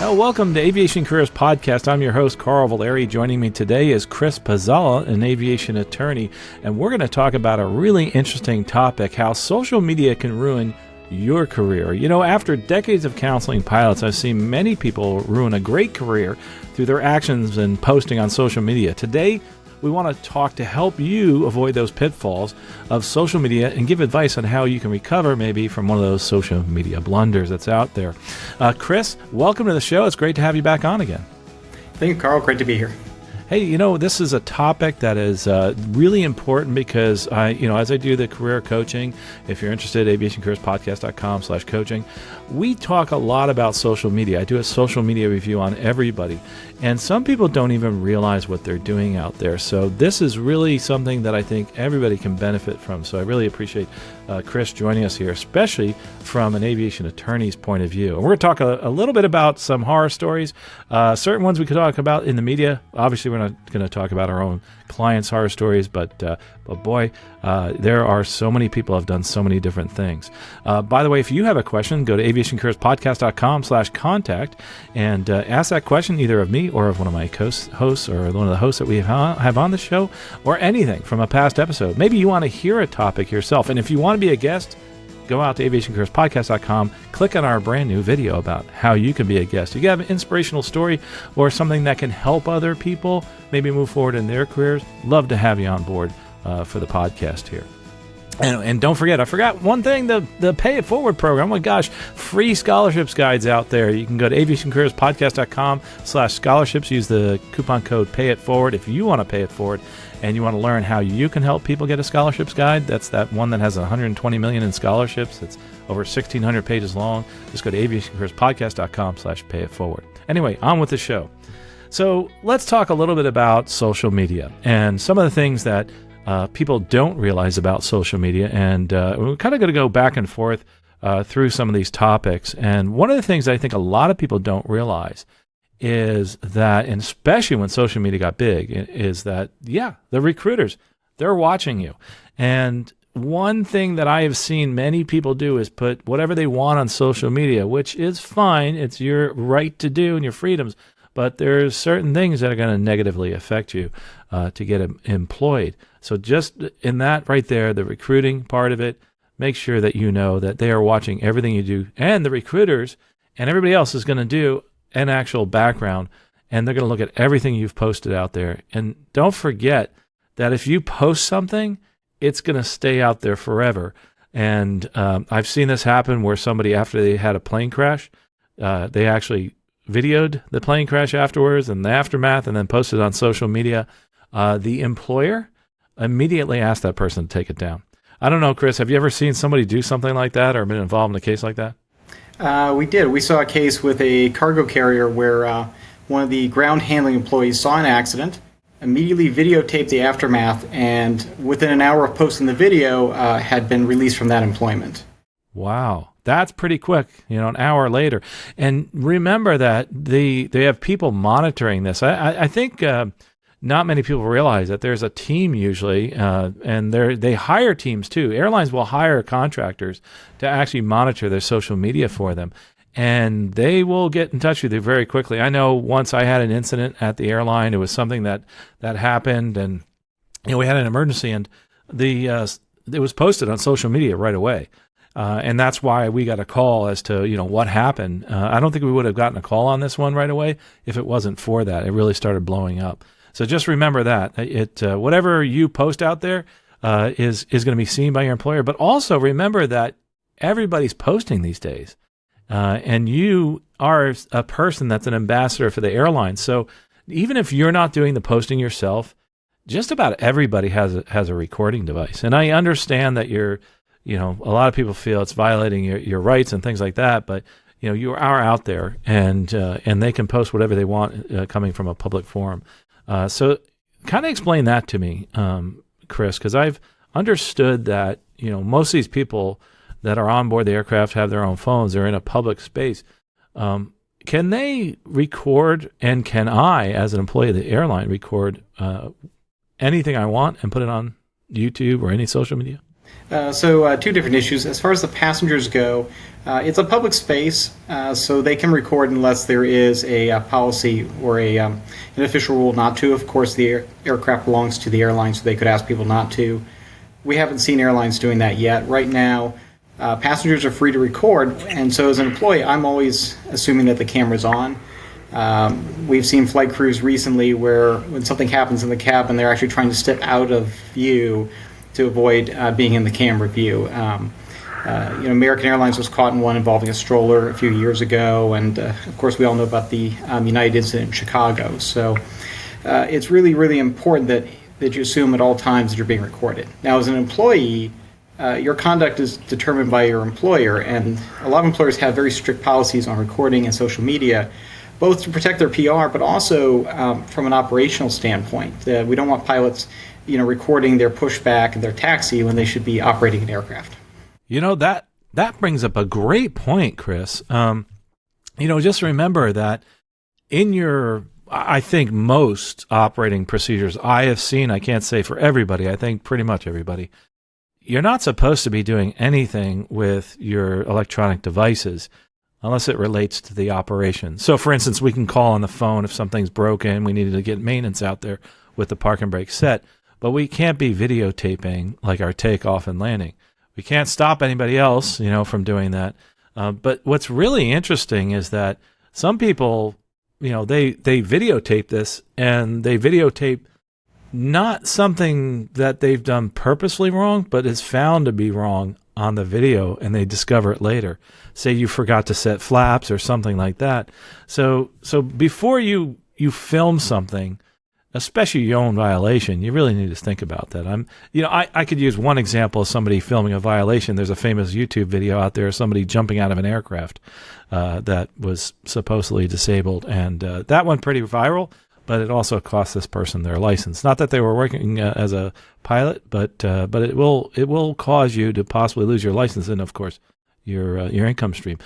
Well, welcome to Aviation Careers Podcast. I'm your host, Carl Valeri. Joining me today is Chris Pizzala, an aviation attorney, and we're going to talk about a really interesting topic, how social media can ruin your career. You know, after decades of counseling pilots, I've seen many people ruin a great career through their actions and posting on social media. Today, we want to talk to help you avoid those pitfalls of social media and give advice on how you can recover maybe from one of those social media blunders that's out there. Chris, welcome to the show. It's great to have you back on again. Thank you, Carl. Great to be here. Hey, you know, this is a topic that is really important because as I do the career coaching, if you're interested, aviationcareerspodcast.com/coaching, we talk a lot about social media. I do a social media review on everybody, and some people don't even realize what they're doing out there. So this is really something that I think everybody can benefit from. So I really appreciate Chris joining us here, especially from an aviation attorney's point of view. And we're going to talk a little bit about some horror stories, certain ones we could talk about in the media. Obviously, we're not going to talk about our own clients' horror stories, but boy, there are so many people who have done so many different things. By the way, if you have a question, go to aviationcareerspodcast.com/contact and ask that question either of me or of one of my hosts or one of the hosts that we have on the show, or anything from a past episode. Maybe you want to hear a topic yourself, and if you want to be a guest, go out to aviationcareerspodcast.com, click on our brand new video about how you can be a guest. You have an inspirational story or something that can help other people maybe move forward in their careers, love to have you on board for the podcast here. And don't forget, I forgot one thing, the Pay It Forward program. Oh my gosh, free scholarships guides out there. You can go to aviationcareerspodcast.com/scholarships. Use the coupon code Pay It Forward if you want to pay it forward and you want to learn how you can help people get a scholarships guide. That's that one that has 120 million in scholarships. It's over 1,600 pages long. Just go to aviationcareerspodcast.com/pay it forward. Anyway, on with the show. So let's talk a little bit about social media and some of the things that people don't realize about social media, and we're kind of going to go back and forth through some of these topics. And one of the things I think a lot of people don't realize is that, and especially when social media got big, is that, the recruiters, they're watching you. And one thing that I have seen many people do is put whatever they want on social media, which is fine. It's your right to do and your freedoms. But there's certain things that are going to negatively affect you to get employed. So just in that right there, the recruiting part of it, make sure that you know that they are watching everything you do, and the recruiters and everybody else is going to do an actual background, and they're going to look at everything you've posted out there. And don't forget that if you post something, it's going to stay out there forever. And I've seen this happen where somebody, after they had a plane crash, they actually videoed the plane crash afterwards and the aftermath and then posted on social media. The employer immediately asked that person to take it down. I don't know, Chris, have you ever seen somebody do something like that or been involved in a case like that? We did. We saw a case with a cargo carrier where one of the ground handling employees saw an accident, immediately videotaped the aftermath, and within an hour of posting the video, had been released from that employment. Wow. That's pretty quick, an hour later. And remember that they have people monitoring this. I think not many people realize that there's a team usually, and they hire teams too. Airlines will hire contractors to actually monitor their social media for them, and they will get in touch with you very quickly. I know once I had an incident at the airline. It was something that happened, and we had an emergency, and it was posted on social media right away. And that's why we got a call as to, what happened. I don't think we would have gotten a call on this one right away if it wasn't for that. It really started blowing up. So just remember that whatever you post out there is going to be seen by your employer. But also remember that everybody's posting these days, and you are a person that's an ambassador for the airline. So even if you're not doing the posting yourself, just about everybody has a recording device. And I understand that a lot of people feel it's violating your rights and things like that, but you are out there, and they can post whatever they want coming from a public forum. So kind of explain that to me, Chris, because I've understood that most of these people that are on board the aircraft have their own phones. They're in a public space. Can they record, and can I, as an employee of the airline, record anything I want and put it on YouTube or any social media? Two different issues. As far as the passengers go, it's a public space, so they can record unless there is a policy or an official rule not to. Of course, the aircraft belongs to the airline, so they could ask people not to. We haven't seen airlines doing that yet. Right now, passengers are free to record, and so as an employee, I'm always assuming that the camera's on. We've seen flight crews recently where when something happens in the cabin, they're actually trying to step out of view to avoid being in the camera view. American Airlines was caught in one involving a stroller a few years ago, and of course we all know about the United incident in Chicago. So it's really, really important that you assume at all times that you're being recorded. Now, as an employee, your conduct is determined by your employer, and a lot of employers have very strict policies on recording and social media, both to protect their PR, but also from an operational standpoint. We don't want pilots recording their pushback and their taxi when they should be operating an aircraft. That brings up a great point, Chris. Just remember that I think most operating procedures I have seen, I can't say for everybody, I think pretty much everybody, you're not supposed to be doing anything with your electronic devices unless it relates to the operation. So, for instance, we can call on the phone if something's broken, we needed to get maintenance out there with the park and brake set. But we can't be videotaping like our takeoff and landing. We can't stop anybody else, from doing that. But what's really interesting is that some people, they videotape this, and they videotape not something that they've done purposely wrong, but is found to be wrong on the video, and they discover it later. Say you forgot to set flaps or something like that. So before you film something, especially your own violation, you really need to think about that. I could use one example of somebody filming a violation. There's a famous YouTube video out there of somebody jumping out of an aircraft that was supposedly disabled, and that went pretty viral, but it also cost this person their license. Not that they were working as a pilot, but it will cause you to possibly lose your license and, of course, your income stream.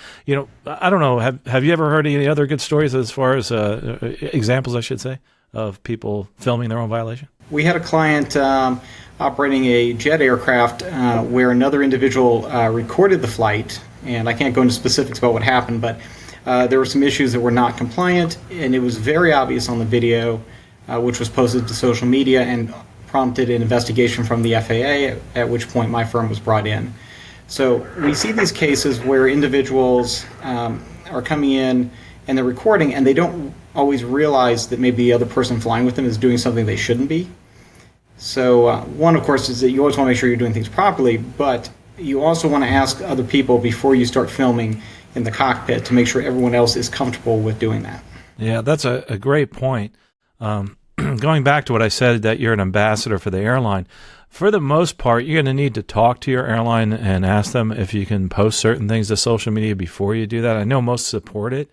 I don't know. Have you ever heard any other good stories as far as examples, I should say, of people filming their own violation? We had a client operating a jet aircraft where another individual recorded the flight, and I can't go into specifics about what happened, but there were some issues that were not compliant, and it was very obvious on the video, which was posted to social media and prompted an investigation from the FAA, at which point my firm was brought in. So we see these cases where individuals are coming in and they're recording, and they don't always realize that maybe the other person flying with them is doing something they shouldn't be. So one, of course, is that you always want to make sure you're doing things properly, but you also want to ask other people before you start filming in the cockpit to make sure everyone else is comfortable with doing that. Yeah, that's a great point. Going back to what I said, that you're an ambassador for the airline, for the most part, you're going to need to talk to your airline and ask them if you can post certain things to social media before you do that. I know most support it,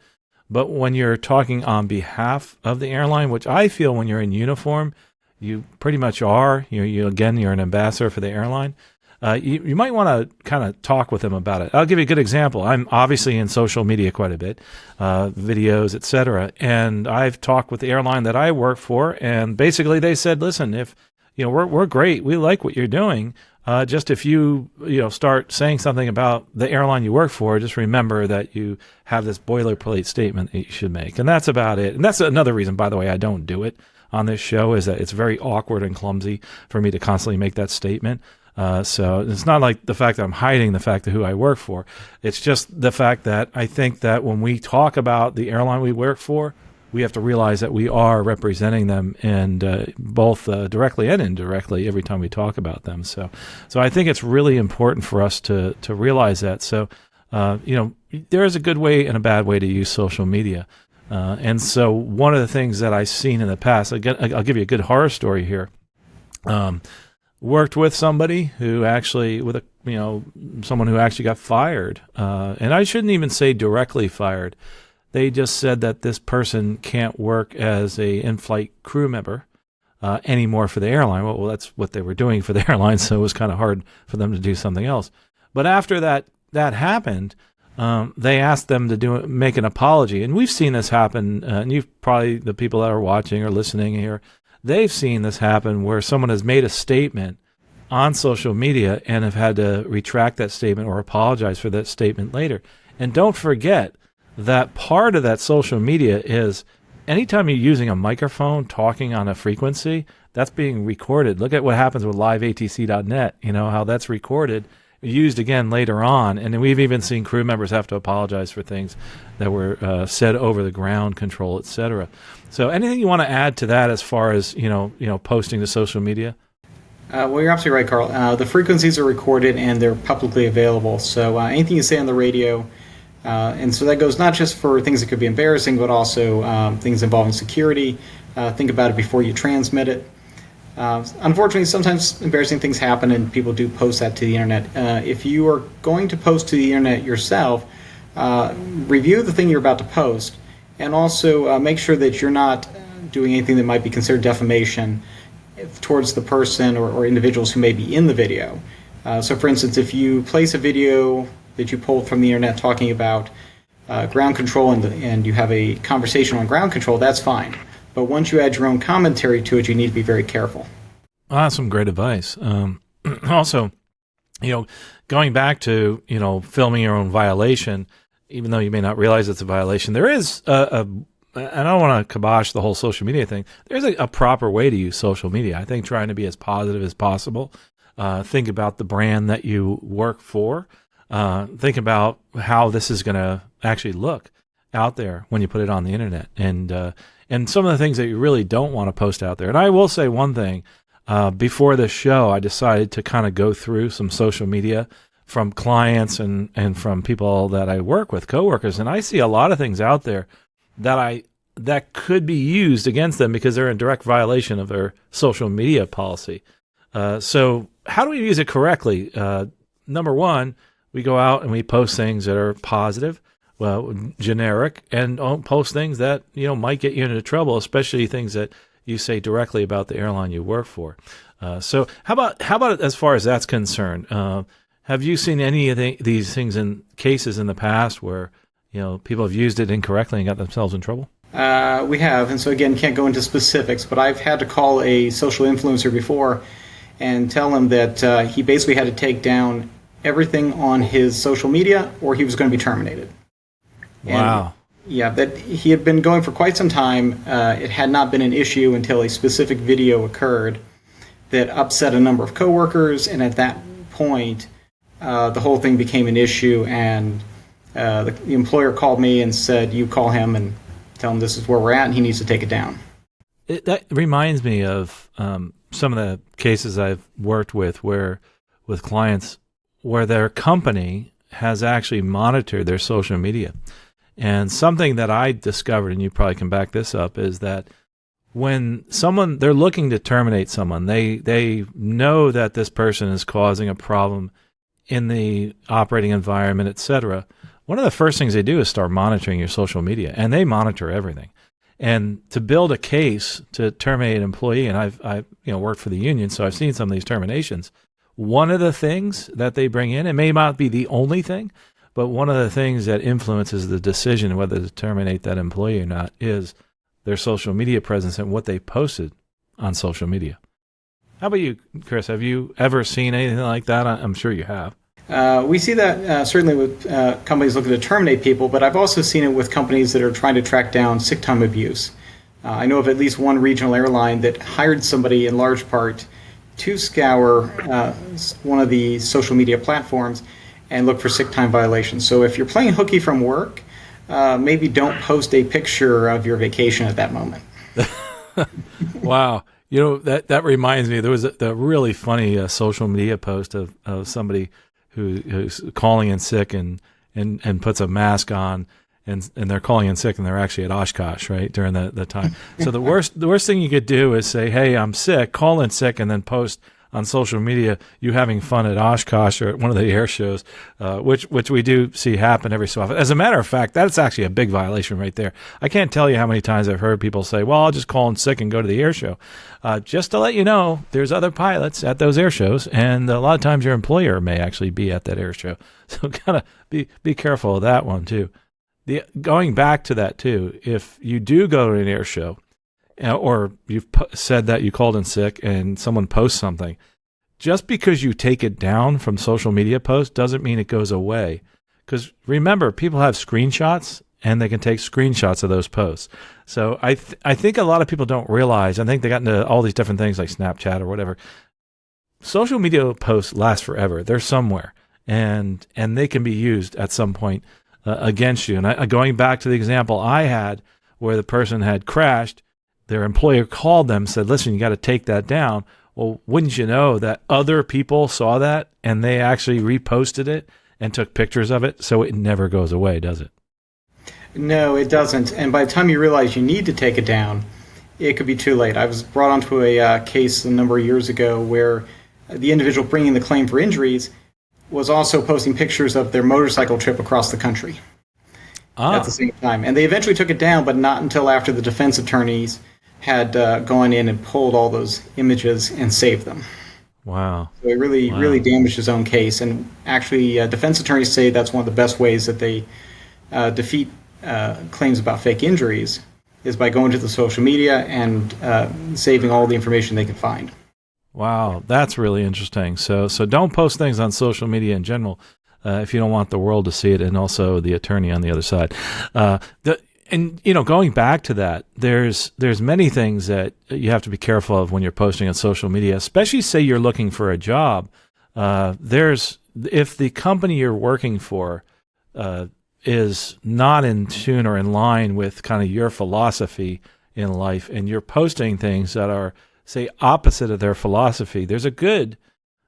but when you're talking on behalf of the airline, which I feel when you're in uniform, you pretty much are, you're an ambassador for the airline. You might want to kind of talk with them about it. I'll give you a good example. I'm obviously in social media quite a bit, videos, etc. And I've talked with the airline that I work for, and basically they said, listen, if we're great, we like what you're doing. Just if you start saying something about the airline you work for, just remember that you have this boilerplate statement that you should make. And that's about it. And that's another reason, by the way, I don't do it on this show, is that it's very awkward and clumsy for me to constantly make that statement. So it's not like the fact that I'm hiding the fact of who I work for. It's just the fact that I think that when we talk about the airline we work for, we have to realize that we are representing them, and both directly and indirectly every time we talk about them. So I think it's really important for us to realize that. So, there is a good way and a bad way to use social media. And so one of the things that I've seen in the past, I'll give you a good horror story here. Worked with somebody who actually, someone who actually got fired. And I shouldn't even say directly fired. They just said that this person can't work as a in-flight crew member anymore for the airline. Well, that's what they were doing for the airline, so it was kind of hard for them to do something else. But after that happened, they asked them to make an apology. And we've seen this happen, and you've probably, the people that are watching or listening here, they've seen this happen where someone has made a statement on social media and have had to retract that statement or apologize for that statement later. And don't forget that part of that social media is anytime you're using a microphone talking on a frequency, that's being recorded. Look at what happens with liveatc.net, how that's recorded, used again later on. And we've even seen crew members have to apologize for things that were said over the ground control, et cetera. So anything you want to add to that as far as, posting to social media? Well, you're absolutely right, Carl. The frequencies are recorded and they're publicly available. So anything you say on the radio, and so that goes not just for things that could be embarrassing, but also things involving security. Think about it before you transmit it. Unfortunately, sometimes embarrassing things happen and people do post that to the internet. If you are going to post to the internet yourself, review the thing you're about to post, and also make sure that you're not doing anything that might be considered defamation towards the person or individuals who may be in the video. So for instance, if you place a video that you pulled from the internet talking about ground control and you have a conversation on ground control, that's fine. But once you add your own commentary to it, you need to be very careful. Some great advice. Also, going back to, filming your own violation, even though you may not realize it's a violation, there is I don't want to kibosh the whole social media thing. There's a proper way to use social media. I think trying to be as positive as possible. Think about the brand that you work for. Think about how this is going to actually look out there when you put it on the internet, and some of the things that you really don't want to post out there. And I will say one thing. Before this show, I decided to kind of go through some social media from clients and from people that I work with, coworkers, and I see a lot of things out there that could be used against them because they're in direct violation of their social media policy. So how do we use it correctly? Number one, we go out and we post things that are positive, generic, and don't post things that might get you into trouble, especially things that you say directly about the airline you work for. So how about as far as that's concerned? Have you seen any of these things in cases in the past where people have used it incorrectly and got themselves in trouble? We have, and so again, can't go into specifics, but I've had to call a social influencer before and tell him that he basically had to take down everything on his social media or he was going to be terminated. Wow. And, yeah, that he had been going for quite some time. It had not been an issue until a specific video occurred that upset a number of coworkers, and at that point, the whole thing became an issue, and the employer called me and said, you call him and tell him this is where we're at and he needs to take it down. That reminds me of some of the cases I've worked with with clients where their company has actually monitored their social media. And something that I discovered, and you probably can back this up, is that when they're looking to terminate someone, they know that this person is causing a problem in the operating environment, et cetera. One of the first things they do is start monitoring your social media, and they monitor everything. And to build a case to terminate an employee, and I've worked for the union, so I've seen some of these terminations. One of the things that they bring in, it may not be the only thing, but one of the things that influences the decision whether to terminate that employee or not is their social media presence and what they posted on social media. How about you, Chris? Have you ever seen anything like that? I'm sure you have. We see that certainly with companies looking to terminate people, but I've also seen it with companies that are trying to track down sick time abuse. I know of at least one regional airline that hired somebody in large part to scour one of the social media platforms and look for sick time violations. So if you're playing hooky from work, maybe don't post a picture of your vacation at that moment. Wow. That reminds me, there was a really funny social media post of somebody who's calling in sick and puts a mask on, and they're calling in sick and they're actually at Oshkosh, right, during the time. So the worst thing you could do is say, hey, I'm sick, call in sick, and then post on social media you having fun at Oshkosh or at one of the air shows, which we do see happen every so often. As a matter of fact, that's actually a big violation right there. I can't tell you how many times I've heard people say, well, I'll just call in sick and go to the air show. Just to let you know, there's other pilots at those air shows, and a lot of times your employer may actually be at that air show. So gotta be careful of that one too. Going back to that too, if you do go to an air show, or you've said that you called in sick and someone posts something, just because you take it down from social media posts doesn't mean it goes away. Because remember, people have screenshots and they can take screenshots of those posts. So I think a lot of people don't realize, I think they got into all these different things like Snapchat or whatever. Social media posts last forever. They're somewhere, and they can be used at some point against you. And going back to the example I had where the person had crashed, their employer called them, said, listen, you got to take that down. Well, wouldn't you know that other people saw that and they actually reposted it and took pictures of it? So it never goes away, does it? No, it doesn't. And by the time you realize you need to take it down, it could be too late. I was brought onto a case a number of years ago where the individual bringing the claim for injuries was also posting pictures of their motorcycle trip across the country at the same time. And they eventually took it down, but not until after the defense attorneys had gone in and pulled all those images and saved them. Wow. So it really damaged his own case. And actually, defense attorneys say that's one of the best ways that they defeat claims about fake injuries is by going to the social media and saving all the information they can find. Wow, that's really interesting. So don't post things on social media in general if you don't want the world to see it, and also the attorney on the other side. And going back to that, there's many things that you have to be careful of when you're posting on social media, especially say you're looking for a job. If the company you're working for is not in tune or in line with kind of your philosophy in life, and you're posting things that are, say, opposite of their philosophy, there's a good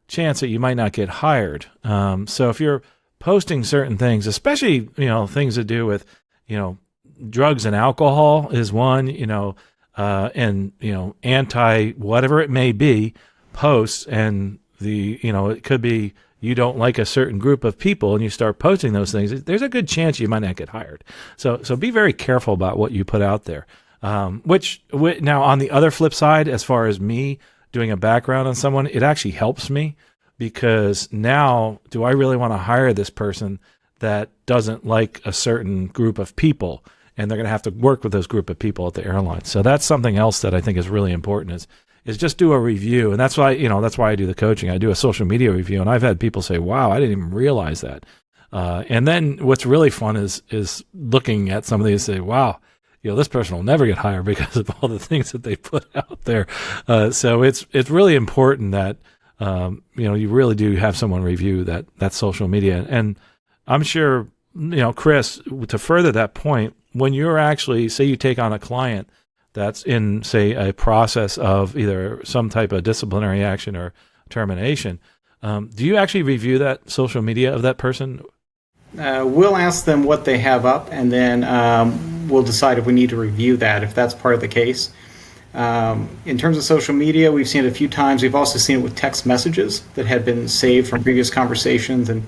chance that you might not get hired. So if you're posting certain things, especially, things to do with, drugs and alcohol is one, and, anti whatever it may be posts, and it could be you don't like a certain group of people and you start posting those things, there's a good chance you might not get hired. So be very careful about what you put out there. Now on the other flip side, as far as me doing a background on someone, it actually helps me, because now do I really want to hire this person that doesn't like a certain group of people, and they're going to have to work with those group of people at the airline. So that's something else that I think is really important is just do a review. And that's why I do the coaching. I do a social media review, and I've had people say, wow, I didn't even realize that. And then what's really fun is looking at some of these and say, wow, this person will never get hired because of all the things that they put out there. So it's really important that, you really do have someone review that social media. And I'm sure, Chris, to further that point, when you're actually, say you take on a client that's in, say, a process of either some type of disciplinary action or termination, do you actually review that social media of that person? We'll ask them what they have up, and then we'll decide if we need to review that, if that's part of the case. In terms of social media, we've seen it a few times. We've also seen it with text messages that had been saved from previous conversations and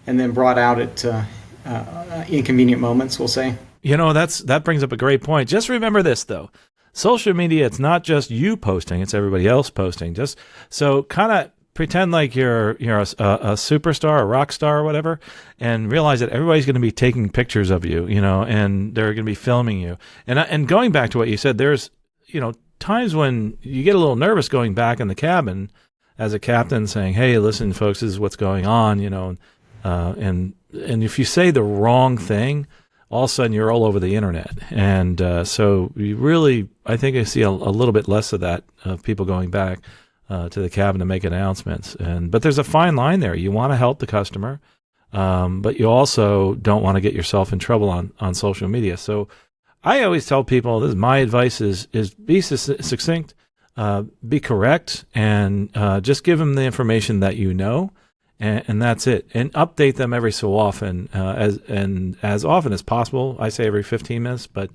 then brought out at inconvenient moments, we'll say. That brings up a great point. Just remember this, though. Social media, it's not just you posting, it's everybody else posting. Just so kind of pretend like you're a superstar, a rock star or whatever, and realize that everybody's going to be taking pictures of you, and they're going to be filming you. And going back to what you said, there's, times when you get a little nervous going back in the cabin as a captain saying, hey, listen, folks, this is what's going on, and if you say the wrong thing, all of a sudden you're all over the internet. And so you really, I think I see a little bit less of that, of people going back to the cabin to make announcements. But there's a fine line there. You want to help the customer, but you also don't want to get yourself in trouble on social media. So I always tell people, this is my advice, is be succinct, be correct, and just give them the information that you know. And that's it. And update them every so often, as often as possible. I say every 15 minutes, but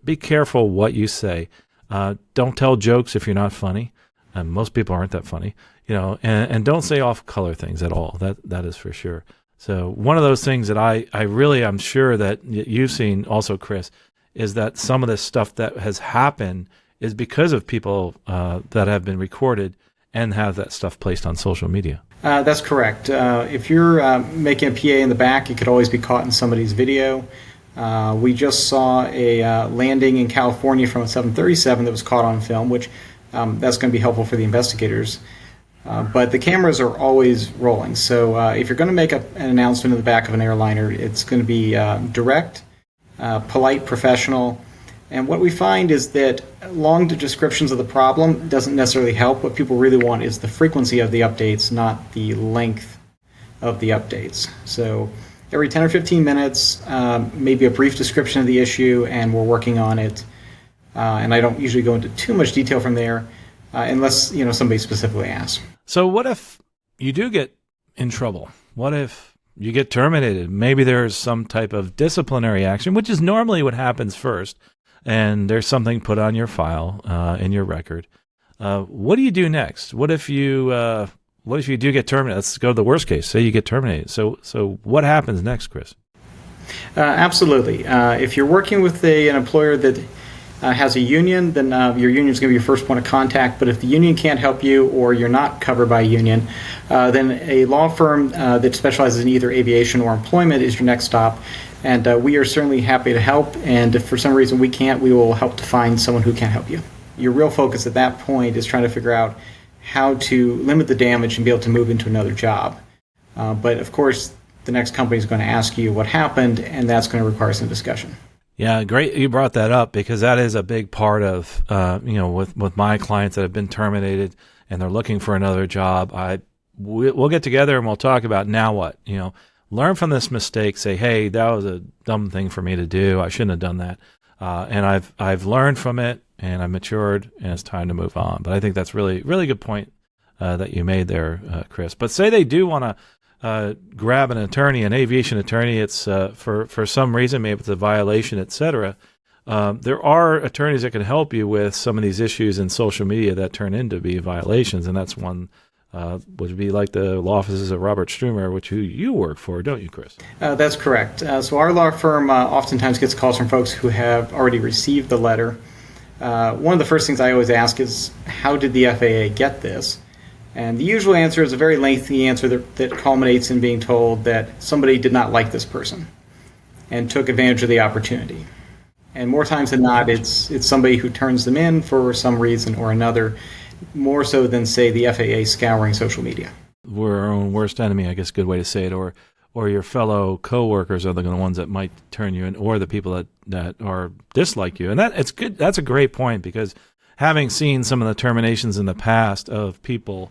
be careful what you say. Don't tell jokes if you're not funny. Most people aren't that funny, and don't say off-color things at all. That is for sure. So one of those things that I'm sure that you've seen also, Chris, is that some of this stuff that has happened is because of people that have been recorded and have that stuff placed on social media. That's correct. If you're making a PA in the back, it could always be caught in somebody's video. We just saw a landing in California from a 737 that was caught on film, which that's going to be helpful for the investigators. But the cameras are always rolling. So if you're going to make an announcement in the back of an airliner, it's going to be direct, polite, professional. And what we find is that long descriptions of the problem doesn't necessarily help. What people really want is the frequency of the updates, not the length of the updates. So every 10 or 15 minutes, maybe a brief description of the issue, and we're working on it. And I don't usually go into too much detail from there, unless somebody specifically asks. So what if you do get in trouble? What if you get terminated? Maybe there's some type of disciplinary action, which is normally what happens first, and there's something put on your file in your record. What do you do next? What if you do get terminated? Let's go to the worst case. Say you get terminated. So what happens next, Chris? Absolutely. If you're working with an employer that has a union, then your union is going to be your first point of contact. But if the union can't help you, or you're not covered by a union, then a law firm that specializes in either aviation or employment is your next stop. And we are certainly happy to help. And if for some reason we can't, we will help to find someone who can help you. Your real focus at that point is trying to figure out how to limit the damage and be able to move into another job. But of course, the next company is going to ask you what happened, and that's going to require some discussion. Yeah, great you brought that up, because that is a big part of, with my clients that have been terminated and they're looking for another job. We'll get together and we'll talk about now what, learn from this mistake, say, hey, that was a dumb thing for me to do. I shouldn't have done that. And I've learned from it, and I've matured, and it's time to move on. But I think that's really, really good point that you made there, Chris. But say they do want to grab an attorney, an aviation attorney. It's for some reason, maybe it's a violation, etc. There are attorneys that can help you with some of these issues in social media that turn into be violations, and that's one would be like the law offices of Robert Strumer, who you work for, don't you, Chris? That's correct. So our law firm oftentimes gets calls from folks who have already received the letter. One of the first things I always ask is, how did the FAA get this? And the usual answer is a very lengthy answer that culminates in being told that somebody did not like this person and took advantage of the opportunity. And more times than not, it's somebody who turns them in for some reason or another, more so than, say, the FAA scouring social media. We're our own worst enemy, I guess, a good way to say it, or your fellow coworkers are the ones that might turn you in, or the people that are dislike you. And it's good. That's a great point, because having seen some of the terminations in the past of people,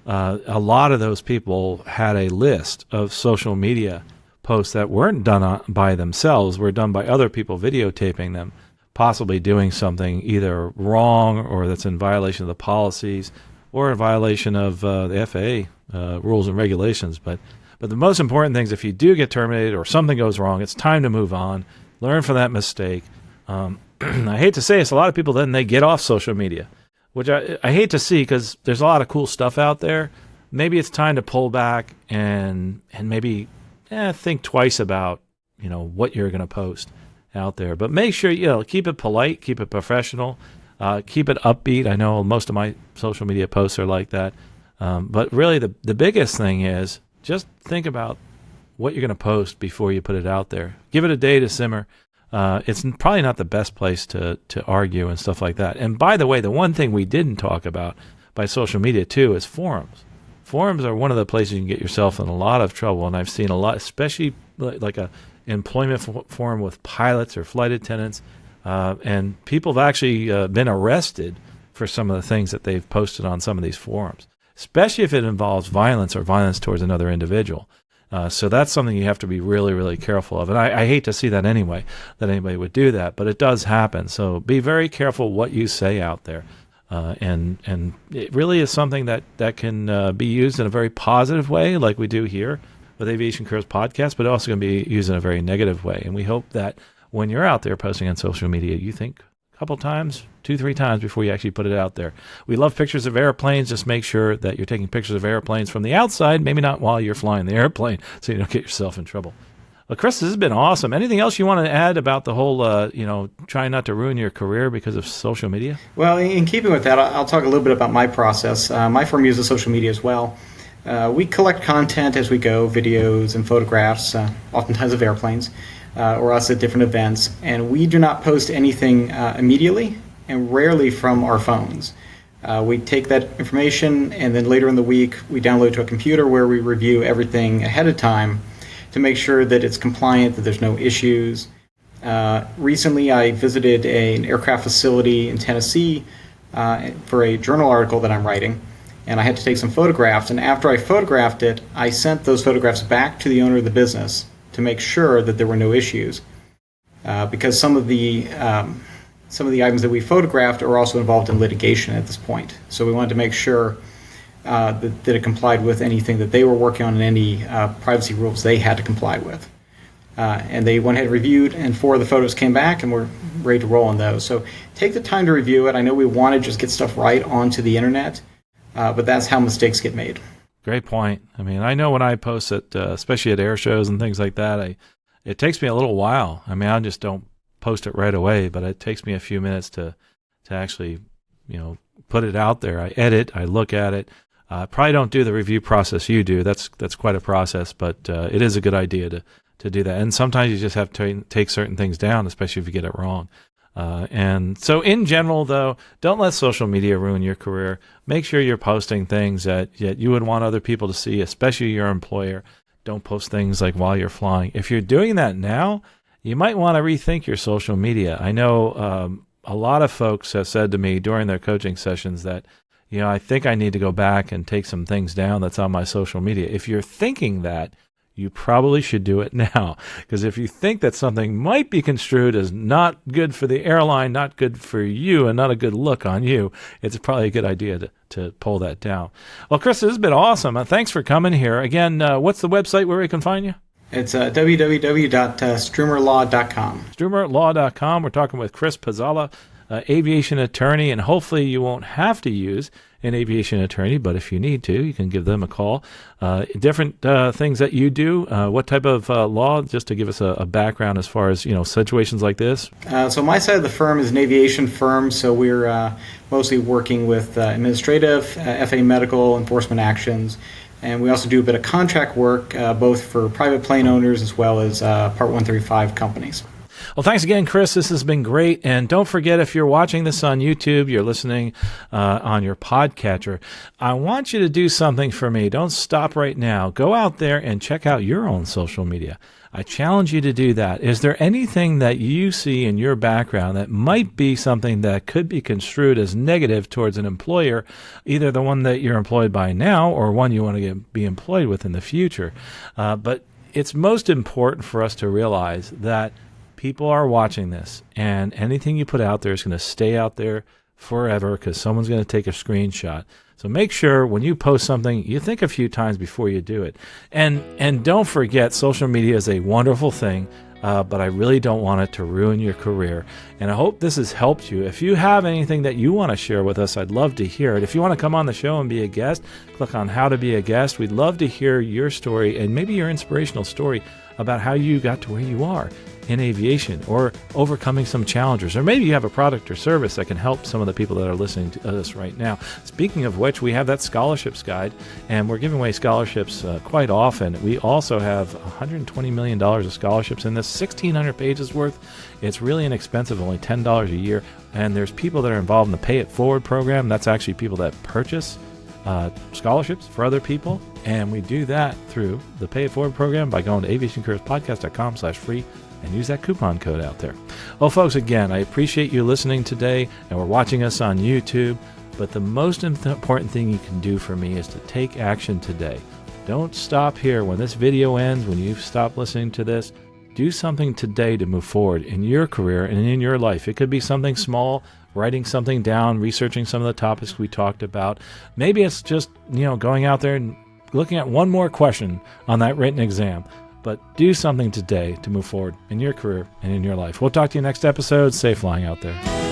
a lot of those people had a list of social media posts that weren't done by themselves, were done by other people videotaping them, possibly doing something either wrong or that's in violation of the policies or in violation of the FAA rules and regulations. But the most important thing is, if you do get terminated or something goes wrong, it's time to move on, learn from that mistake. I hate to say this, a lot of people then they get off social media, which I hate to see, because there's a lot of cool stuff out there. Maybe it's time to pull back and maybe think twice about what you're going to post out there. But make sure keep it polite, keep it professional, keep it upbeat. I know most of my social media posts are like that. But really, the biggest thing is just think about what you're going to post before you put it out there. Give it a day to simmer. It's probably not the best place to argue and stuff like that. And by the way, the one thing we didn't talk about by social media too is forums. Forums are one of the places you can get yourself in a lot of trouble, and I've seen a lot, especially like a employment forum with pilots or flight attendants, and people have actually been arrested for some of the things that they've posted on some of these forums, especially if it involves violence or violence towards another individual. So that's something you have to be really, really careful of. And I hate to see that anyway, that anybody would do that, but it does happen. So be very careful what you say out there. And it really is something that can be used in a very positive way, like we do here with Aviation Careers Podcast, but also can be used in a very negative way. And we hope that when you're out there posting on social media, you think a couple times, 2-3 times before you actually put it out there. We love pictures of airplanes. Just make sure that you're taking pictures of airplanes from the outside, maybe not while you're flying the airplane, so you don't get yourself in trouble. Well, Chris, this has been awesome. Anything else you want to add about the whole, trying not to ruin your career because of social media? Well, in keeping with that, I'll talk a little bit about my process. My firm uses social media as well. We collect content as we go, videos and photographs, oftentimes of airplanes, or us at different events. And we do not post anything immediately, and rarely from our phones. We take that information, and then later in the week, we download it to a computer where we review everything ahead of time to make sure that it's compliant, that there's no issues. Recently, I visited an aircraft facility in Tennessee for a journal article that I'm writing, and I had to take some photographs. And after I photographed it, I sent those photographs back to the owner of the business to make sure that there were no issues, because some of the items that we photographed are also involved in litigation at this point. So we wanted to make sure that it complied with anything that they were working on and any privacy rules they had to comply with. And they went ahead and reviewed, and 4 of the photos came back, and we're ready to roll on those. So take the time to review it. I know we want to just get stuff right onto the internet, but that's how mistakes get made. Great point. I mean, I know when I post it, especially at air shows and things like that, it takes me a little while. I mean, I just don't post it right away, but it takes me a few minutes to actually, put it out there. I edit, I look at it. I probably don't do the review process you do. That's quite a process, but it is a good idea to do that. And sometimes you just have to take certain things down, especially if you get it wrong. And so in general, though, don't let social media ruin your career. Make sure you're posting things that you would want other people to see, especially your employer. Don't post things like while you're flying. If you're doing that now, you might want to rethink your social media. I know a lot of folks have said to me during their coaching sessions that, I think I need to go back and take some things down that's on my social media. If you're thinking that, you probably should do it now, because if you think that something might be construed as not good for the airline, not good for you, and not a good look on you, it's probably a good idea to pull that down. Well, Chris, this has been awesome. Thanks for coming here. Again, what's the website where we can find you? It's www.stroomerlaw.com. Stroomerlaw.com. We're talking with Chris Pizzala, aviation attorney, and hopefully you won't have to use an aviation attorney, but if you need to, you can give them a call. Different things that you do, what type of law, just to give us a background as far as, situations like this? So my side of the firm is an aviation firm, so we're mostly working with administrative, FAA medical, enforcement actions, and we also do a bit of contract work, both for private plane owners as well as Part 135 companies. Well, thanks again, Chris. This has been great. And don't forget, if you're watching this on YouTube, you're listening on your podcatcher, I want you to do something for me. Don't stop right now. Go out there and check out your own social media. I challenge you to do that. Is there anything that you see in your background that might be something that could be construed as negative towards an employer, either the one that you're employed by now or one you want to be employed with in the future? But it's most important for us to realize that people are watching this, and anything you put out there is going to stay out there forever because someone's going to take a screenshot. So make sure when you post something, you think a few times before you do it. And don't forget, social media is a wonderful thing, but I really don't want it to ruin your career. And I hope this has helped you. If you have anything that you want to share with us, I'd love to hear it. If you want to come on the show and be a guest, click on How to Be a Guest. We'd love to hear your story and maybe your inspirational story about how you got to where you are in aviation, or overcoming some challenges, or maybe you have a product or service that can help some of the people that are listening to us right now. Speaking of which, we have that scholarships guide, and we're giving away scholarships quite often. We also have $120 million of scholarships in this, 1,600 pages worth. It's really inexpensive, only $10 a year, and there's people that are involved in the Pay It Forward program. That's actually people that purchase scholarships for other people, and we do that through the Pay It Forward program by going to aviationcareerspodcast.com/free and use that coupon code out there. Well, folks, again, I appreciate you listening today, and we're watching us on YouTube, but the most important thing you can do for me is to take action today. Don't stop here. When this video ends, when you've stopped listening to this, do something today to move forward in your career and in your life. It could be something small, writing something down, researching some of the topics we talked about. Maybe it's just, going out there and looking at one more question on that written exam. But do something today to move forward in your career and in your life. We'll talk to you next episode. Safe flying out there.